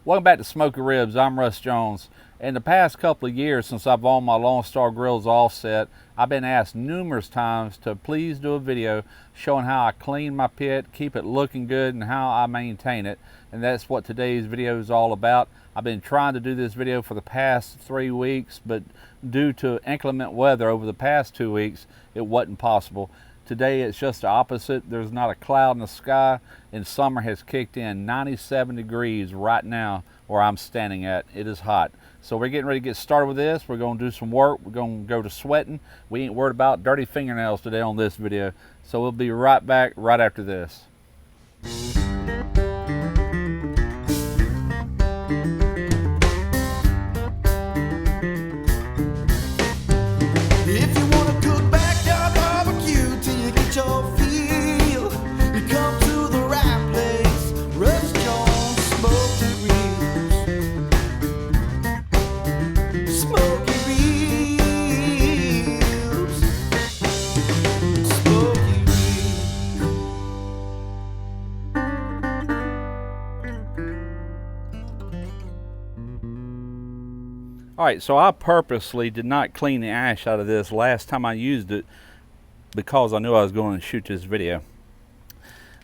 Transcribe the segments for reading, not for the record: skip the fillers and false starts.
Welcome back to Smoker Ribs. I'm Russ Jones. In the past couple of years since I've owned my Lonestar Grillz offset, I've been asked numerous times to please do a video showing how I clean my pit, keep it looking good, and how I maintain it. And that's what today's video is all about. I've been trying to do this video for the past 3 weeks, but due to inclement weather over the past 2 weeks, it wasn't possible. Today it's just the opposite. There's not a cloud in the sky, and summer has kicked in. 97 degrees right now where I'm standing at. It is hot. So we're getting ready to get started with this. We're going to do some work. We're going to go to sweating. We ain't worried about dirty fingernails today on this video. So we'll be right back right after this. Alright, so I purposely did not clean the ash out of this last time I used it because I knew I was going to shoot this video.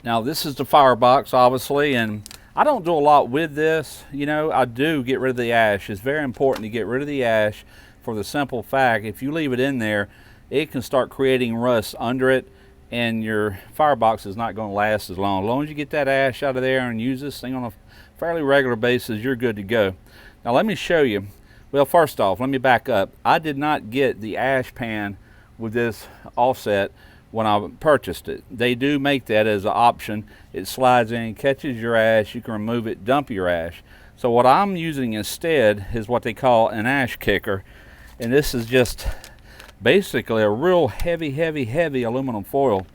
Now this is the firebox, obviously, and I don't do a lot with this. You know, I do get rid of the ash. It's very important to get rid of the ash for the simple fact if you leave it in there, it can start creating rust under it, and your firebox is not going to last as long. As long as you get that ash out of there and use this thing on a fairly regular basis, you're good to go. Now let me show you. Well, first off, let me back up. I did not get the ash pan with this offset when I purchased it. They do make that as an option. It slides in, catches your ash, you can remove it, dump your ash. So what I'm using instead is what they call an ash kicker. And this is just basically a real heavy aluminum foil.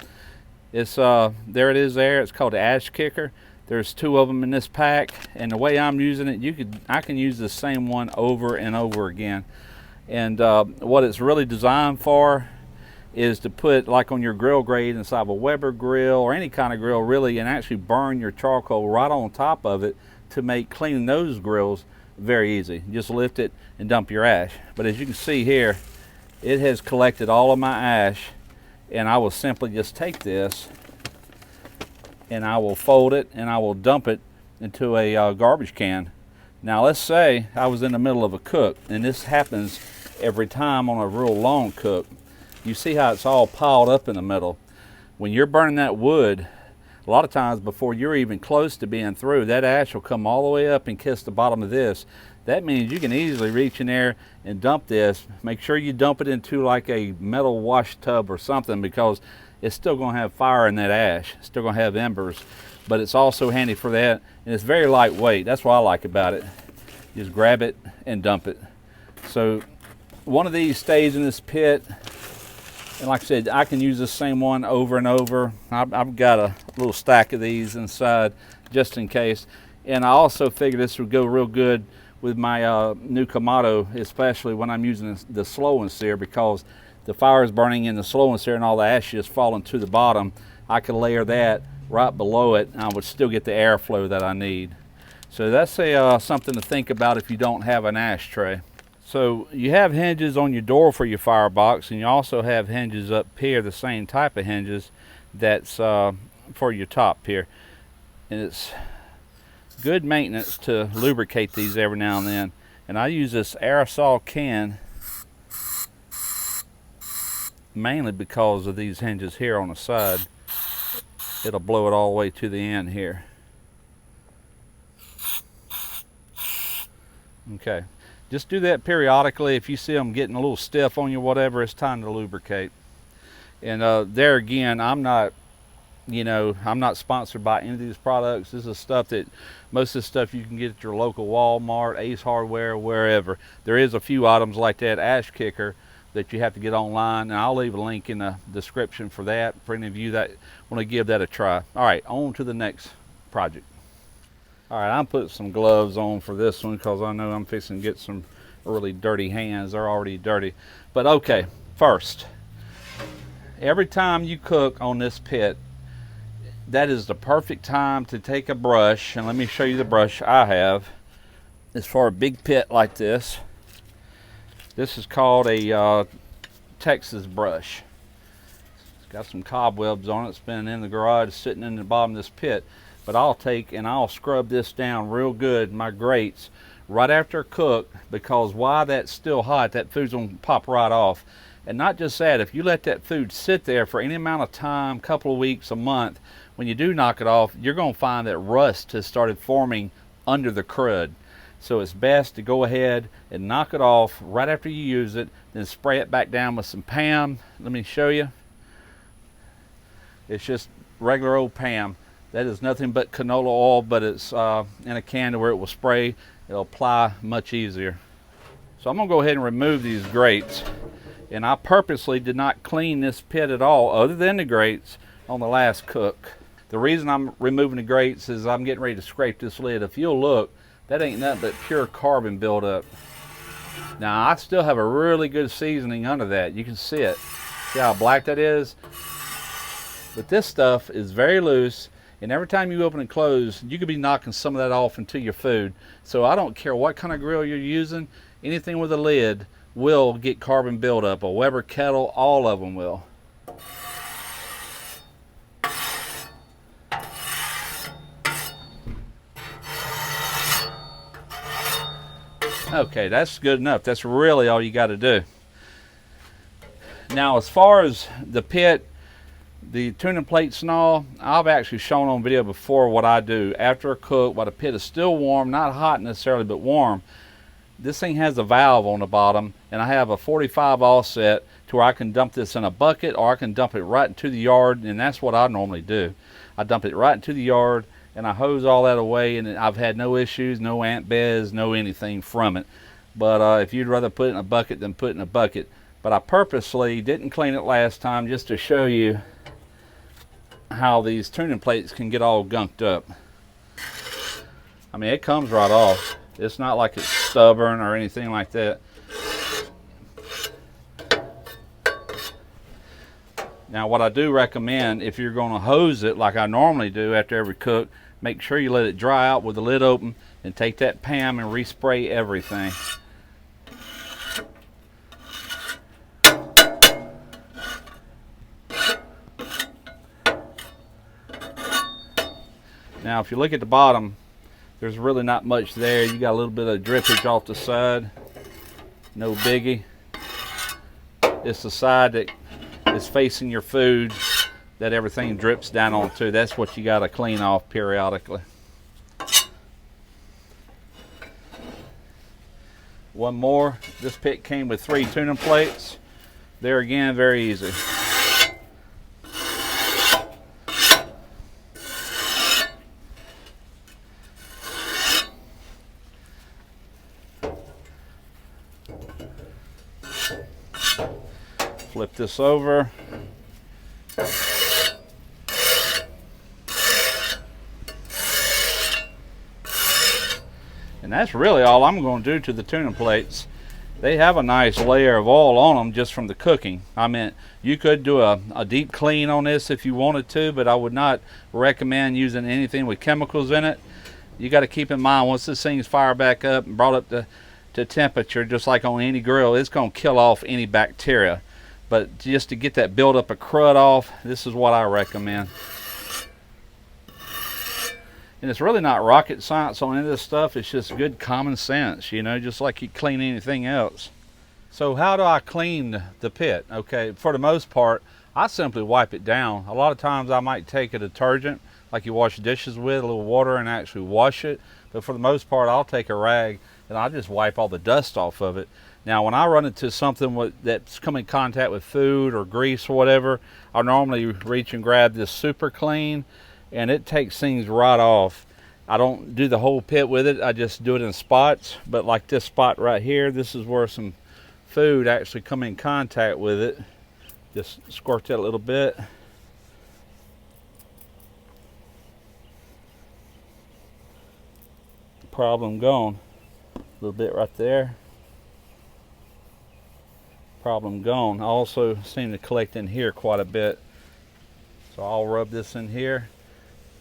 It's there it is there. It's called the ash kicker. There's 2 of them in this pack, and the way I'm using it, I can use the same one over and over again. And what it's really designed for is to put like on your grill grate inside of a Weber grill or any kind of grill really, and actually burn your charcoal right on top of it to make cleaning those grills very easy. Just lift it and dump your ash. But as you can see here, it has collected all of my ash, and I will simply just take this and I will fold it and I will dump it into a garbage can. Now let's say I was in the middle of a cook, and this happens every time on a real long cook. You see how it's all piled up in the middle. When you're burning that wood, a lot of times before you're even close to being through, that ash will come all the way up and kiss the bottom of this. That means you can easily reach in there and dump this. Make sure you dump it into like a metal wash tub or something, because it's still going to have fire in that ash. It's still going to have embers, but it's also handy for that, and it's very lightweight. That's what I like about it. Just grab it and dump it. So one of these stays in this pit, and like I said, I can use the same one over and over. I've got a little stack of these inside just in case, and I also figured this would go real good with my new Kamado, especially when I'm using the slow and sear, because the fire is burning in the slow and sear and all the ash is falling to the bottom. I could layer that right below it, and I would still get the airflow that I need. So that's something to think about if you don't have an ashtray. So you have hinges on your door for your firebox, and you also have hinges up here, the same type of hinges that's for your top here. And it's good maintenance to lubricate these every now and then. And I use this aerosol can mainly because of these hinges here on the side. It'll blow it all the way to the end here. Okay, just do that periodically. If you see them getting a little stiff on you, whatever, it's time to lubricate. And there again, I'm not sponsored by any of these products. This is stuff that, most of the stuff you can get at your local Walmart, Ace Hardware, wherever. There is a few items like that ash kicker that you have to get online, and I'll leave a link in the description for that for any of you that want to give that a try. All right, on to the next project. All right, I'm putting some gloves on for this one because I know I'm fixing to get some really dirty hands. They're already dirty. But okay, first, every time you cook on this pit, that is the perfect time to take a brush, and let me show you the brush I have. is for a big pit like this. This is called a Texas brush. It's got some cobwebs on it. It's been in the garage sitting in the bottom of this pit. But I'll take and I'll scrub this down real good, my grates, right after cook, because while that's still hot, that food's gonna pop right off. And not just that, if you let that food sit there for any amount of time, couple of weeks, a month, when you do knock it off, you're gonna find that rust has started forming under the crud. So it's best to go ahead and knock it off right after you use it, then spray it back down with some Pam. Let me show you. It's just regular old Pam. That is nothing but canola oil, but it's in a can to where it will spray. It'll apply much easier. So I'm gonna go ahead and remove these grates. And I purposely did not clean this pit at all, other than the grates, on the last cook. The reason I'm removing the grates is I'm getting ready to scrape this lid. If you'll look, that ain't nothing but pure carbon buildup. Now I still have a really good seasoning under that. You can see it. See how black that is? But this stuff is very loose, and every time you open and close, you could be knocking some of that off into your food. So I don't care what kind of grill you're using, anything with a lid will get carbon buildup. A Weber kettle, all of them will. Okay, that's good enough. That's really all you got to do. Now, as far as the pit, the tuning plate snall, I've actually shown on video before what I do after a cook while the pit is still warm, not hot necessarily, but warm. This thing has a valve on the bottom, and I have a 45 offset to where I can dump this in a bucket, or I can dump it right into the yard, and that's what I normally do. I dump it right into the yard, and I hose all that away, and I've had no issues, no ant beds, no anything from it. But if you'd rather put it in a bucket than put it in a bucket. But I purposely didn't clean it last time just to show you how these tuning plates can get all gunked up. I mean, it comes right off. It's not like it's stubborn or anything like that. Now, what I do recommend, if you're going to hose it like I normally do after every cook, make sure you let it dry out with the lid open and take that Pam and respray everything. Now, if you look at the bottom, there's really not much there. You got a little bit of drippage off the side. No biggie. It's the side that is facing your food that everything drips down onto. That's what you got to clean off periodically. One more. This pit came with 3 tuning plates. There again, very easy. Flip this over. And that's really all I'm going to do to the tuning plates. They have a nice layer of oil on them just from the cooking. I mean, you could do a deep clean on this if you wanted to, but I would not recommend using anything with chemicals in it. You got to keep in mind, once this thing's fired back up and brought up to temperature, just like on any grill, it's going to kill off any bacteria. But just to get that buildup of crud off, this is what I recommend. And it's really not rocket science on any of this stuff. It's just good common sense, you know, just like you clean anything else. So how do I clean the pit? Okay, for the most part, I simply wipe it down. A lot of times I might take a detergent, like you wash dishes with, a little water, and actually wash it. But for the most part, I'll take a rag and I'll just wipe all the dust off of it. Now, when I run into something that's come in contact with food or grease or whatever, I normally reach and grab this Super Clean, and it takes things right off. I don't do the whole pit with it. I just do it in spots. But like this spot right here, this is where some food actually come in contact with it. Just squirt that a little bit. Problem gone. A little bit right there. Problem gone. I also seem to collect in here quite a bit. So I'll rub this in here,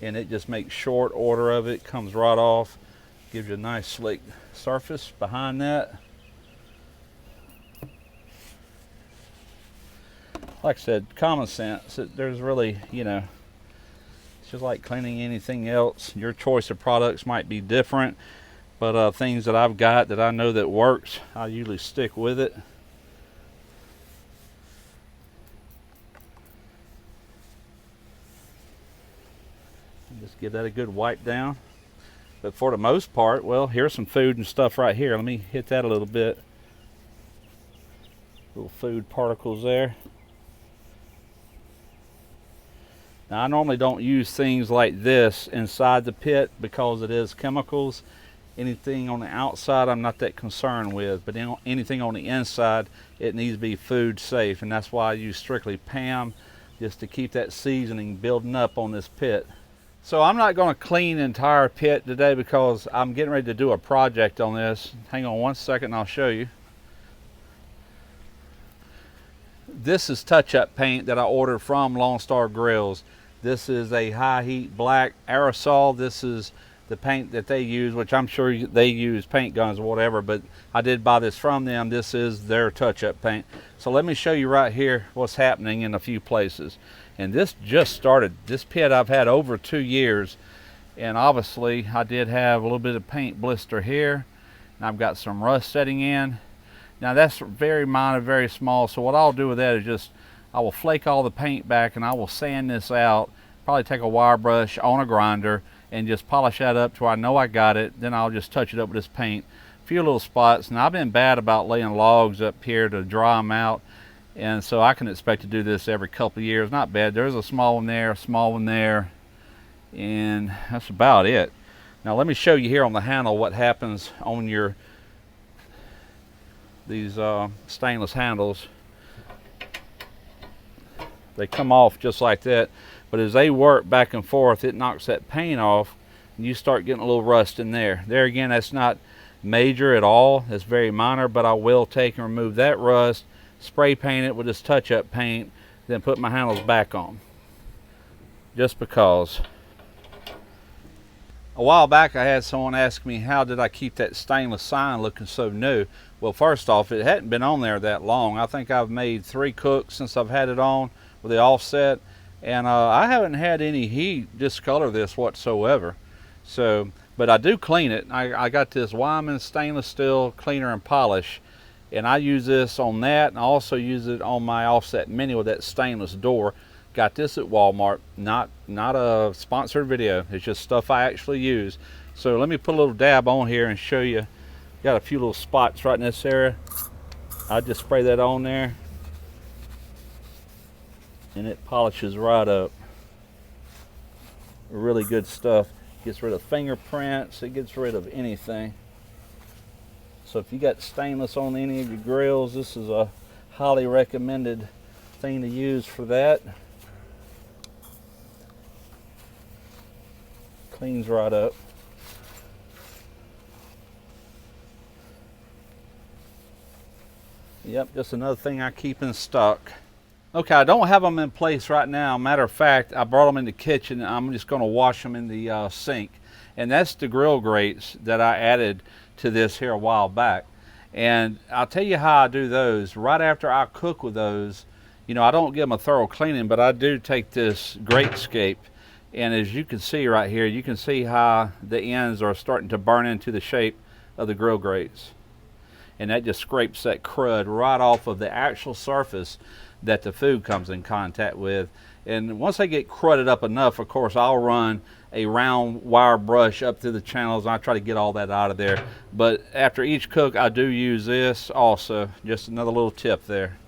and it just makes short order of it. Comes right off. Gives you a nice slick surface behind that. Like I said, common sense. There's really, you know, it's just like cleaning anything else. Your choice of products might be different, but things that I've got that I know that works, I usually stick with it. Just give that a good wipe down. But for the most part, well, here's some food and stuff right here. Let me hit that a little bit. Little food particles there. Now, I normally don't use things like this inside the pit because it is chemicals. Anything on the outside I'm not that concerned with, but anything on the inside, it needs to be food safe, and that's why I use strictly PAM, just to keep that seasoning building up on this pit. So I'm not going to clean the entire pit today because I'm getting ready to do a project on this. Hang on one second and I'll show you. This is touch-up paint that I ordered from Lonestar Grillz. This is a high heat black aerosol. This is the paint that they use, which I'm sure they use paint guns or whatever, but I did buy this from them. This is their touch-up paint. So let me show you right here what's happening in a few places. And this just started. This pit I've had over 2 years, and obviously I did have a little bit of paint blister here, and I've got some rust setting in. Now that's very minor, very small, so what I'll do with that is just, I will flake all the paint back and I will sand this out, probably take a wire brush on a grinder and just polish that up to where I know I got it. Then I'll just touch it up with this paint. A few little spots, and I've been bad about laying logs up here to dry them out, and so I can expect to do this every couple of years. Not bad. There's a small one there, a small one there, and that's about it. Now let me show you here on the handle what happens on these stainless handles. They come off just like that, but as they work back and forth, it knocks that paint off, and you start getting a little rust in there. There again, that's not major at all. It's very minor, but I will take and remove that rust, spray paint it with this touch-up paint, then put my handles back on. Just because. A while back I had someone ask me how did I keep that stainless sign looking so new. Well, first off, it hadn't been on there that long. I think I've made 3 cooks since I've had it on with the offset, and I haven't had any heat discolor this whatsoever. So, but I do clean it. I got this Wyman stainless steel cleaner and polish, and I use this on that, and I also use it on my offset mini with that stainless door. Got this at Walmart. Not a sponsored video. It's just stuff I actually use. So let me put a little dab on here and show you. Got a few little spots right in this area. I just spray that on there, and it polishes right up. Really good stuff. Gets rid of fingerprints. It gets rid of anything. So if you got stainless on any of your grills, this is a highly recommended thing to use for that. Cleans right up. Yep, just another thing I keep in stock. Okay, I don't have them in place right now. Matter of fact, I brought them in the kitchen, and I'm just going to wash them in the sink. And that's the grill grates that I added to this here a while back. And I'll tell you how I do those. Right after I cook with those, you know, I don't give them a thorough cleaning, but I do take this Gratescape, and as you can see right here, you can see how the ends are starting to burn into the shape of the grill grates. And that just scrapes that crud right off of the actual surface that the food comes in contact with. And once they get crudded up enough, of course, I'll run a round wire brush up through the channels, and I try to get all that out of there. But after each cook, I do use this also. Just another little tip there.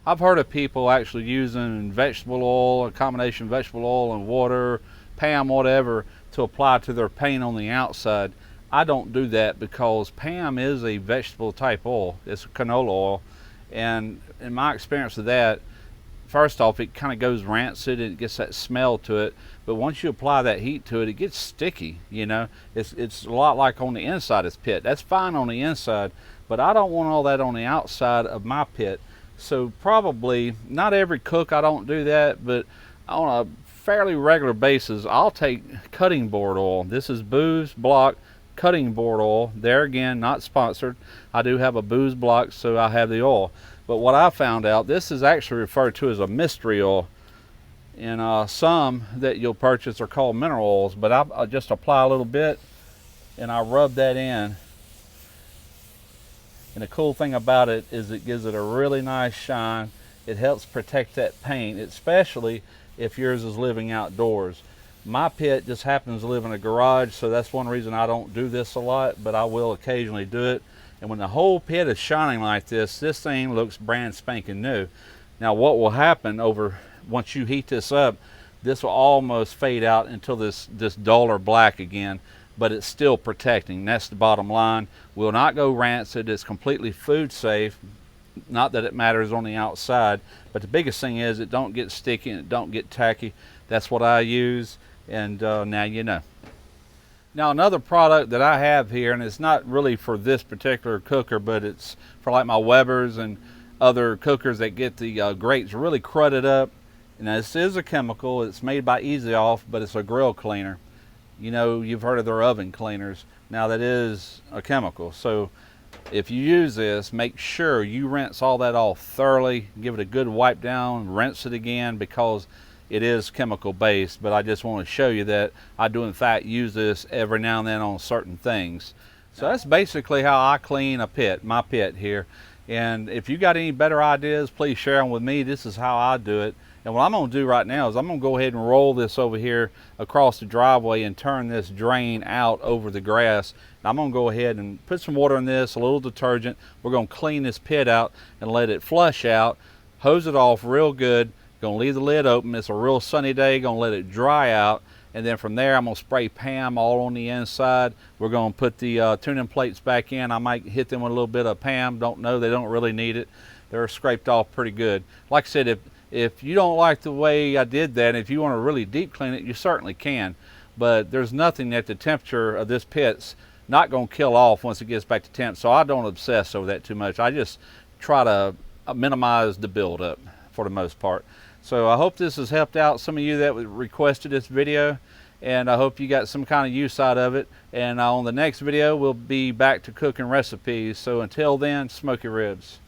I've heard of people actually using vegetable oil, a combination of vegetable oil and water, PAM, whatever, to apply to their paint on the outside. I don't do that because PAM is a vegetable type oil. It's a canola oil, and in my experience with that, first off, it kind of goes rancid and it gets that smell to it, but once you apply that heat to it, it gets sticky. You know, it's a lot like on the inside of this pit. That's fine on the inside, but I don't want all that on the outside of my pit. So probably not every cook I don't do that, but on a fairly regular basis, I'll take cutting board oil. This is Boo's Block cutting board oil. There again, not sponsored. I do have a booze block, so I have the oil. But what I found out, this is actually referred to as a mystery oil. And some that you'll purchase are called mineral oils, but I just apply a little bit and I rub that in. And the cool thing about it is it gives it a really nice shine. It helps protect that paint, especially if yours is living outdoors. My pit just happens to live in a garage, so that's one reason I don't do this a lot, but I will occasionally do it. And when the whole pit is shining like this thing looks brand spanking new. Now what will happen once you heat this up, this will almost fade out until this duller black again, but it's still protecting. That's the bottom line. Will not go rancid. It's completely food safe. Not that it matters on the outside, but the biggest thing is it don't get sticky and it don't get tacky. That's what I use, and now you know. Now another product that I have here, and it's not really for this particular cooker, but it's for like my Webers and other cookers that get the grates really crudded up. And this is a chemical. It's made by Easy Off, but it's a grill cleaner. You know, you've heard of their oven cleaners. Now that is a chemical. So if you use this, make sure you rinse all that off thoroughly. Give it a good wipe down, rinse it again, because it is chemical based. But I just want to show you that I do in fact use this every now and then on certain things. So that's basically how I clean a pit, my pit here. And if you got any better ideas, please share them with me. This is how I do it. And what I'm going to do right now is I'm going to go ahead and roll this over here across the driveway and turn this drain out over the grass. And I'm going to go ahead and put some water in this, a little detergent. We're going to clean this pit out and let it flush out, hose it off real good. Going to leave the lid open. It's a real sunny day. Going to let it dry out. And then from there, I'm going to spray Pam all on the inside. We're going to put the tuning plates back in. I might hit them with a little bit of Pam. Don't know. They don't really need it. They're scraped off pretty good. Like I said, if you don't like the way I did that, if you want to really deep clean it, you certainly can. But there's nothing that the temperature of this pit's not going to kill off once it gets back to temp. So I don't obsess over that too much. I just try to minimize the buildup for the most part. So I hope this has helped out some of you that requested this video, and I hope you got some kind of use out of it. And on the next video, we'll be back to cooking recipes. So until then, smoke your ribs.